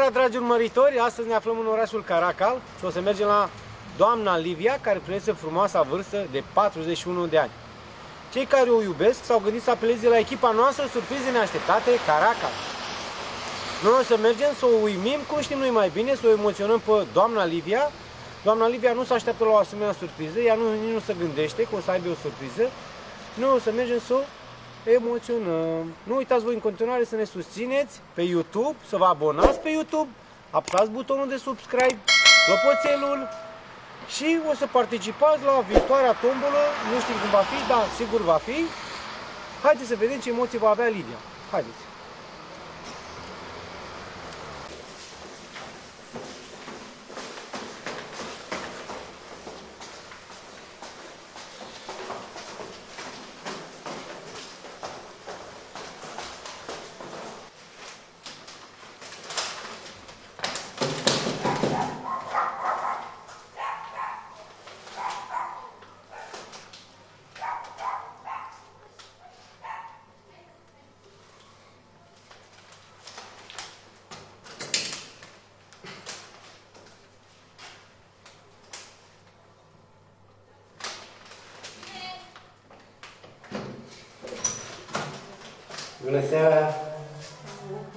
seara, dragi urmăritori! Astăzi ne aflăm în orașul Caracal și o să mergem la doamna Livia, care primește frumoasa vârstă de 41 de ani. Cei care o iubesc s-au gândit să apeleze la echipa noastră surprize neașteptate Caracal. Noi o să mergem să o uimim, cum știm noi mai bine, să o emoționăm pe doamna Livia. Doamna Livia nu se așteaptă la o asemenea surpriză, ea nici nu se gândește că o să aibă o surpriză. Noi o să mergem să o emoționăm. Nu uitați voi în continuare să ne susțineți pe YouTube, să vă abonați pe YouTube, apăsați butonul de subscribe, clopoțelul și o să participați la viitoarea tombolă. Nu știm cum va fi, dar sigur va fi. Haideți să vedem ce emoții va avea Livia. Haideți! Bună seara!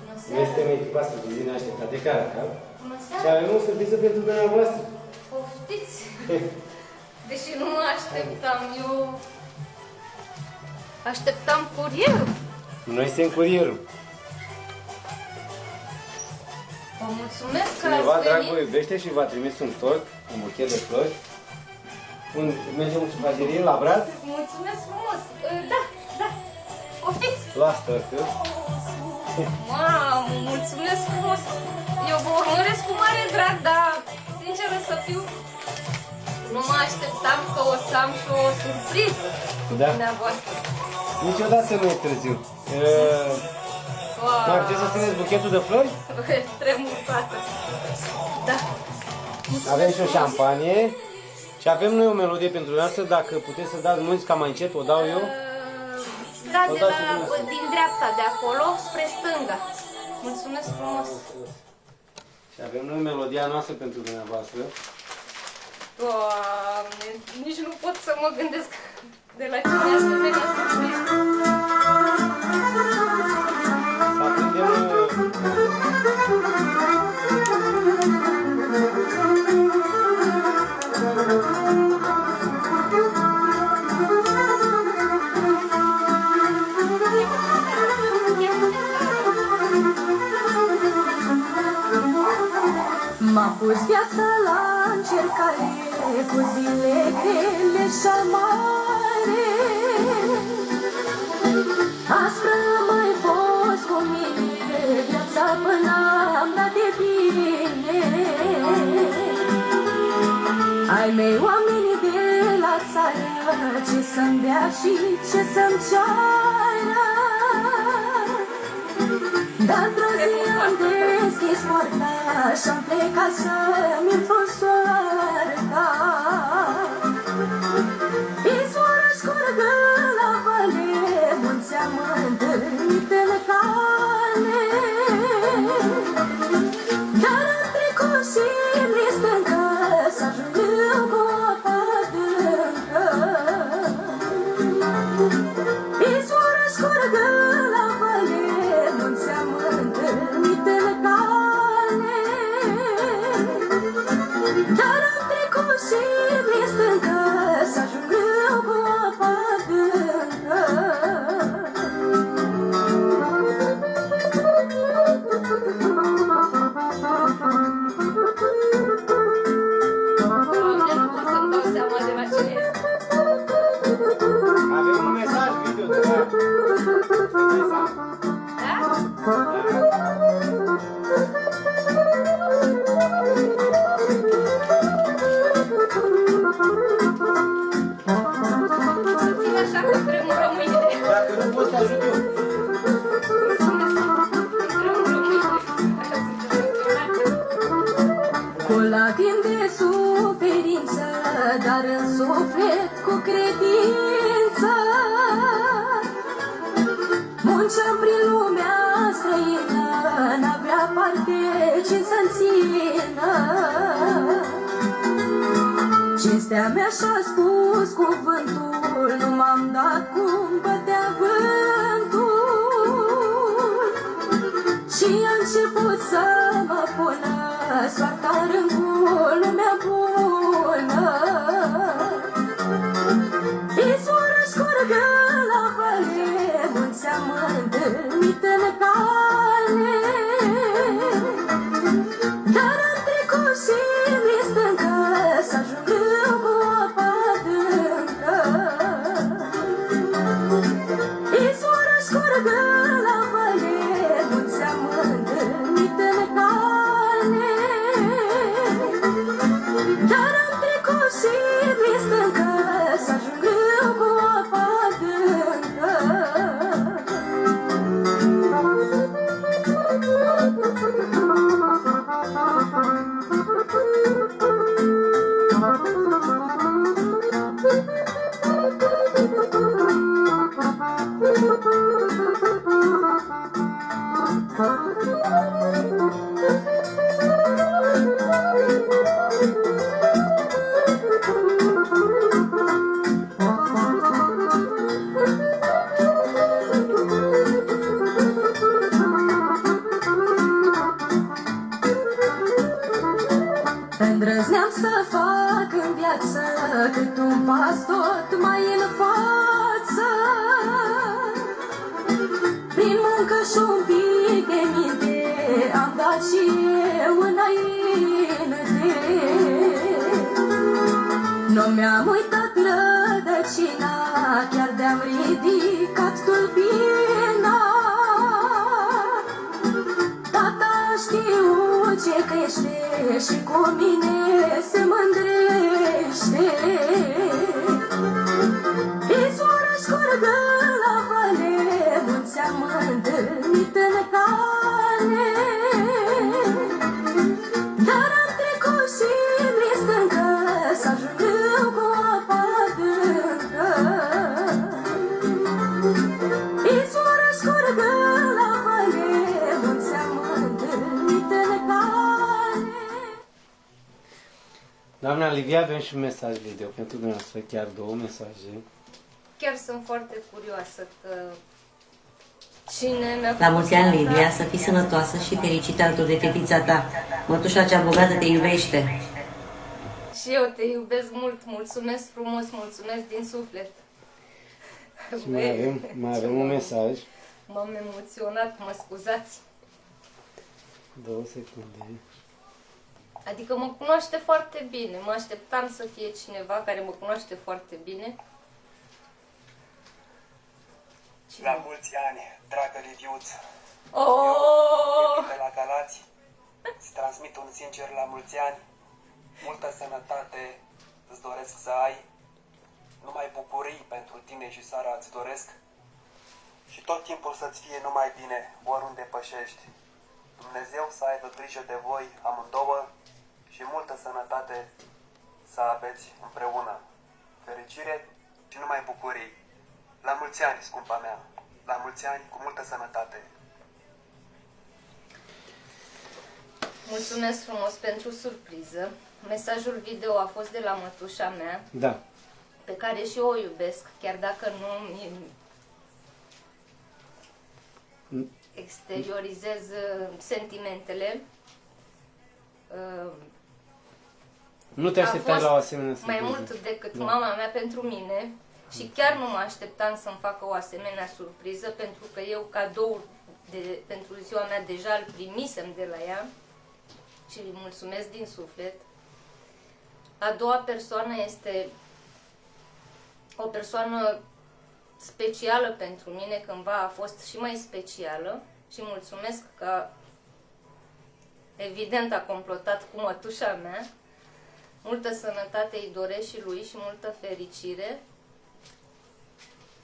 Bună seara! Noi suntem echipa surprize neașteptate Caracal. Bună Și seara! avem o surpriză pentru dumneavoastră. Poftiți! Deși nu mă așteptam, eu așteptam curierul. Noi suntem curierul. Vă mulțumesc că Cineva ați drag venit. vă iubește și v-a trimis un tort, un buchet de flori. Mergem în sufragerie la Brad. Mulțumesc frumos! Da, da! Poftiți! Luați tortul. Mamă, mulțumesc frumos! Eu vă urmăresc cu mare drag, dar sinceră să fiu, nu mă așteptam că o să am și o surpriză Da. dumneavoastră. Niciodată nu e târziu. Mai puteți să țineți buchetul de flori? Tremur toată. Da. Avem și o șampanie. Și avem noi o melodie pentru dumneavoastră. Dacă puteți să dați muzica mai încet, o dau eu. Da, O de dați la, dumneavoastră. din dreapta, de acolo, spre stânga. Mulțumesc frumos. Și avem noi melodia noastră pentru dumneavoastră. Doamne, nici nu pot să mă gândesc de la cine asemenea surpriză. Să aprindem... M-a pus viața la încercare, cu zile grele și amare. Aspră mai fost cu mine, viața până am dat de bine. Ai mei oameni de la țară, ce să-mi dea și ce să-mi ceară. Dar într-o zi am deschis poarta și-am plecat să-mi înfrun soarta. Izvoară scurgă la vale, mulți am întâlnit în cale. Dar am trecut și mi stâncă, să-ajung cu apa adâncă. Izvoară scurgă la vale, mulți am întâlnit în cale. Dar am trecut și mi stâncă, să-ajung cu apa adâncă. Doamne, nu pot să-mi dau seama de la cine este. Avem un mesaj video de la... Da? Să țin așa că tremură mâinile. Dacă nu poți să ajut eu. Tremură mâinile. Așa sunt emoționată. Cu lacrimi de suferință, dar în suflet cu credință. Munceam prin lumea străină, n-avea departe, ce să-mi țină. Cinstea mea și-a spus cuvântul, nu m-am dat cum bătea vântul. Și a început să mă pună soarta în rângul, lumea bună. Izvoră scurgă la vale, mulți am întâlnit în cale. Dar am trecut și mi stâncă, să ajung cu apa adâncă. Izvoră scurgă la vale, mulți am întâlnit în cale. Dar am trecut și mi stâncă, să ajung cu apa adâncă. Îndrăzneam să fac în viață cât un pas tot mai în față. Prin muncă și un pic de minte am dat și eu înainte. Nu mi-am uitat rădăcina, chiar de-am ridicat tulpina. Tata știu ce crește și cu mine se mândrește. Izvoră scurgă la vale, mulți am întâlnit în cale. Dar am trecut și mi stâncă, să ajung cu apa adâncă. Izvoră scurgă la vale, mulți am întâlnit în cale. Doamna Livia, avem și un mesaj video pentru dumneavoastră, chiar două mesaje. Chiar sunt foarte curioasă că cine mi-a La mulți ani, făcut Livia, asta. să fii sănătoasă și fericită alături de fetița ta. Mătușa cea bogată te iubește. Și eu te iubesc mult, mulțumesc frumos, mulțumesc din suflet. Și mai avem un mesaj. M-am emoționat, mă scuzați. 2 secunde. Adică mă cunoaște foarte bine, mă așteptam să fie cineva care mă cunoaște foarte bine. La mulți ani, dragă Liviuț, Oh! de la Galați, îți transmit un sincer la mulți ani, multă sănătate îți doresc să ai, numai bucurii pentru tine și Sara îți doresc și tot timpul să-ți fie numai bine oriunde pășești. Dumnezeu să aibă grijă de voi amândouă și multă sănătate să aveți împreună. Fericire și numai bucurii. La mulți ani, scumpa mea. La mulți ani, cu multă sănătate. Mulțumesc frumos pentru surpriză. Mesajul video a fost de la mătușa mea, Da. pe care și eu o iubesc, chiar dacă nu exteriorizez sentimentele. Nu te A așteptai fost la o asemenea mai surpriză. mult decât Da. mama mea pentru mine și chiar nu mă așteptam să-mi facă o asemenea surpriză, pentru că eu cadoul pentru ziua mea deja îl primisem de la ea și îi mulțumesc din suflet. A doua persoană este o persoană specială pentru mine, cândva a fost și mai specială și mulțumesc că evident a complotat cu mătușa mea. Multă sănătate îi doresc și lui și multă fericire,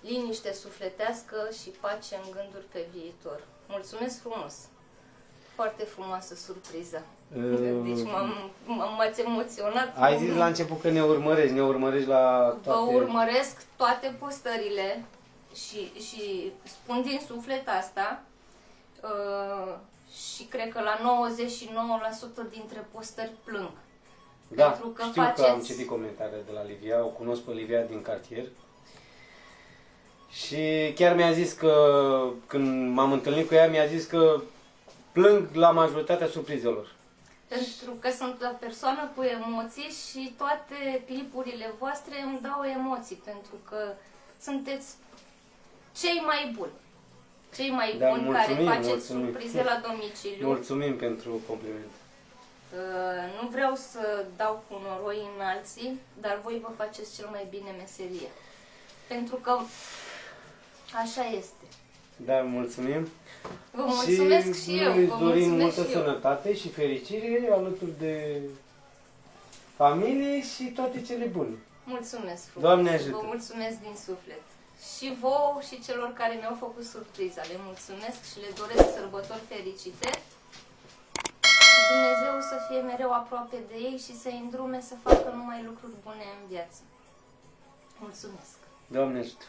liniște sufletească și pace în gânduri pe viitor. Mulțumesc frumos! Foarte frumoasă surpriză. Deci m-ați emoționat. Ai zis la început că ne urmărești la toate... Vă urmăresc toate postările și spun din suflet asta și cred că la 99% dintre postări plâng. Da, Pentru că știu că am faceți- citit comentariile de la Livia, o cunosc pe Livia din cartier. Și chiar mi-a zis că, când m-am întâlnit cu ea, mi-a zis că plâng la majoritatea surprizelor. Pentru că sunt o persoană cu emoții și toate clipurile voastre îmi dau emoții, pentru că sunteți cei mai buni. Cei mai Da, buni care mulțumim, faceți mulțumim. surprize la domiciliu. Mulțumim pentru compliment. Nu vreau să dau cu noroi în alții, dar voi vă faceți cel mai bine meseria. Pentru că așa este. Da, mulțumim. Vă mulțumesc și eu. noi Vă îți dorim mulțumesc multă și eu. sănătate și fericire alături de familie și toate cele bune. Mulțumesc frumos. Doamne ajută. Vă mulțumesc din suflet. Și vouă și celor care mi-au făcut surpriza. Le mulțumesc și le doresc sărbători fericite. Și Dumnezeu să fie mereu aproape de ei și să-i îndrume să facă numai lucruri bune în viață. Mulțumesc. Doamne ajută.